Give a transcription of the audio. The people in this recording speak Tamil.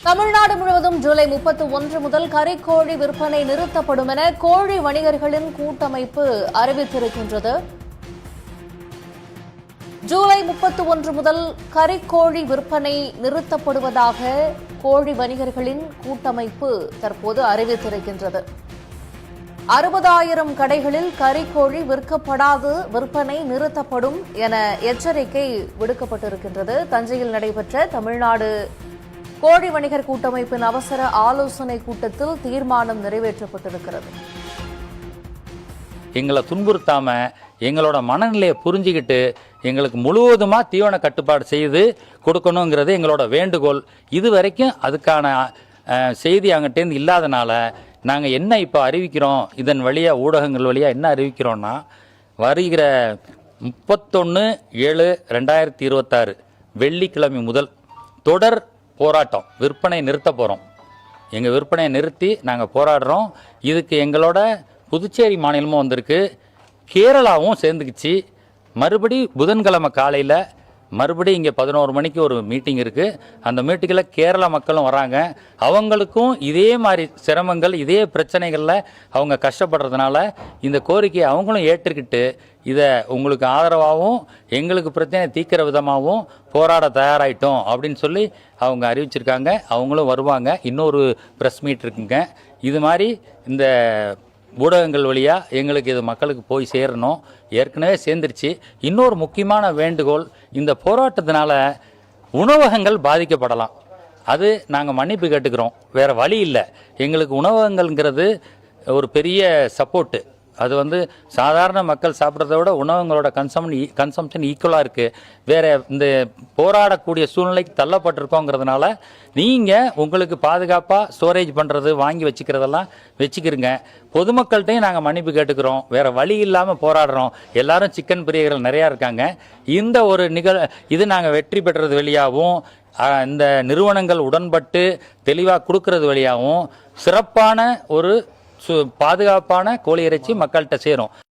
தமிழ்நாடு முழுவதும் ஜூலை 31 முதல் கறிக்கோழி விற்பனை நிறுத்தப்படும் என கோழி வணிகர்களின் கூட்டமைப்பு அறிவித்திருக்கின்றது. ஜூலை 31 முதல் கறிக்கோழி விற்பனை நிறுத்தப்படுவதாக கோழி வணிகர்களின் கூட்டமைப்பு தற்போது அறிவித்திருக்கின்றது. 60,000 கடைகளில் கறிக்கோழி விற்கப்படாது, விற்பனை நிறுத்தப்படும் என எச்சரிக்கை விடுக்கப்பட்டிருக்கின்றது. தஞ்சையில் நடைபெற்ற தமிழ்நாடு கோழி வணிகர் கூட்டமைப்பின் அவசர ஆலோசனை கூட்டத்தில் தீர்மானம் நிறைவேற்றப்பட்டிருக்கிறது. எங்களை துன்புறுத்தாம எங்களோட மனநிலையை புரிஞ்சுக்கிட்டு எங்களுக்கு முழுவதுமா தீவன கட்டுப்பாடு செய்து கொடுக்கணுங்கிறது எங்களோட வேண்டுகோள். இது வரைக்கும் அதுக்கான செய்தி அங்கிட்டேருந்து இல்லாதனால நாங்கள் என்ன இப்போ அறிவிக்கிறோம், இதன் வழியாக ஊடகங்கள் வழியாக என்ன அறிவிக்கிறோன்னா, வருகிற 31/7/2026 வெள்ளிக்கிழமை முதல் தொடர் போராட்டம், விற்பனை நிறுத்த போகிறோம். எங்கள் விற்பனையை நிறுத்தி நாங்கள் போராடுறோம். இதுக்கு எங்களோட புதுச்சேரி மாநிலமும் வந்திருக்கு, கேரளாவும் சேர்ந்துக்குச்சு. மறுபடி புதன்கிழமை காலையில் மறுபடி இங்கே 11 மணிக்கு ஒரு மீட்டிங் இருக்குது. அந்த மீட்டிங்கில் கேரளா மக்களும் வராங்க. அவங்களுக்கும் இதே மாதிரி சிரமங்கள், இதே பிரச்சனைகளில் அவங்க கஷ்டப்படுறதுனால இந்த கோரிக்கையை அவங்களும் ஏற்றுக்கிட்டு இதை உங்களுக்கு ஆதரவாகவும் எங்களுக்கு பிரச்சனை தீர்க்கிற விதமாகவும் போராட தயாராகிட்டோம் அப்படின்னு சொல்லி அவங்க அறிவிச்சிருக்காங்க. அவங்களும் வருவாங்க. இன்னொரு ப்ரெஸ் மீட் இருக்குங்க. இது மாதிரி இந்த ஊடகங்கள் வழியாக எங்களுக்கு இது மக்களுக்கு போய் சேரணும். ஏற்கனவே சேர்ந்துருச்சு. இன்னொரு முக்கியமான வேண்டுகோள், இந்த போராட்டத்தினால உணவகங்கள் பாதிக்கப்படலாம். அது நாங்கள் மன்னிப்பு கேட்டுக்கிறோம். வேறு வழி இல்லை. எங்களுக்கு உணவகங்கள்ங்கிறது ஒரு பெரிய சப்போர்ட்டு. அது சாதாரண மக்கள் சாப்பிட்றத விட உணவங்களோட கன்சம்ஷன் ஈக்குவலாக இருக்குது. வேறு இந்த போராடக்கூடிய சூழ்நிலைக்கு தள்ளப்பட்டிருக்கோங்கிறதுனால நீங்கள் உங்களுக்கு பாதுகாப்பாக ஸ்டோரேஜ் பண்ணுறது, வாங்கி வச்சுக்கிறதெல்லாம் வச்சுக்கிறங்க. பொதுமக்கள்கிட்டையும் நாங்கள் மன்னிப்பு கேட்டுக்கிறோம். வேறு வழி இல்லாமல் போராடுறோம். எல்லாரும் சிக்கன் பிரியர்கள் நிறையா இருக்காங்க. இந்த ஒரு இது நாங்கள் வெற்றி பெற்றது வழியாகவும், இந்த நிறுவனங்கள் உடன்பட்டு தெளிவாக கொடுக்கறது வழியாகவும் சிறப்பான ஒரு பாதுகாப்பான கோழி இறைச்சி மக்கள்கிட்ட சேரும்.